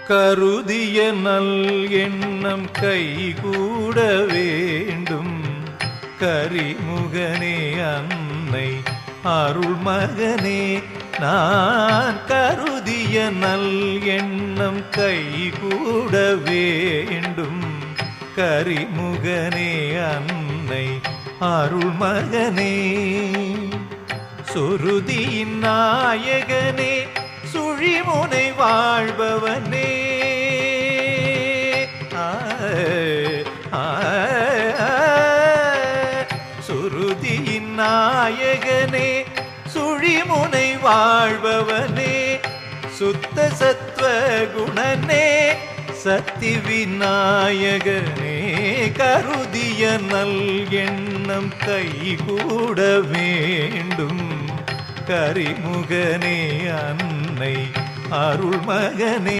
கருதிய நல் எண்ணம் கைகூட வேண்டும். கரிமுகனே அன்னை அருள்மகனே, நான் கருதிய நல் எண்ணம் கைகூட வேண்டும். கரிமுகனே அன்னை அருள்மகனே, சுருதியின் நாயகனே சுழிமுனை வாழ்பவனே, சுருதியின் நாயகனே சுழிமுனை வாழ்பவனே, சுத்த சத்வ குணனே சக்தி விநாயகனே, கருதிய நல் எண்ணம் கைகூட வேண்டும். கரிமுகனே அன்னை அருள்மகனே.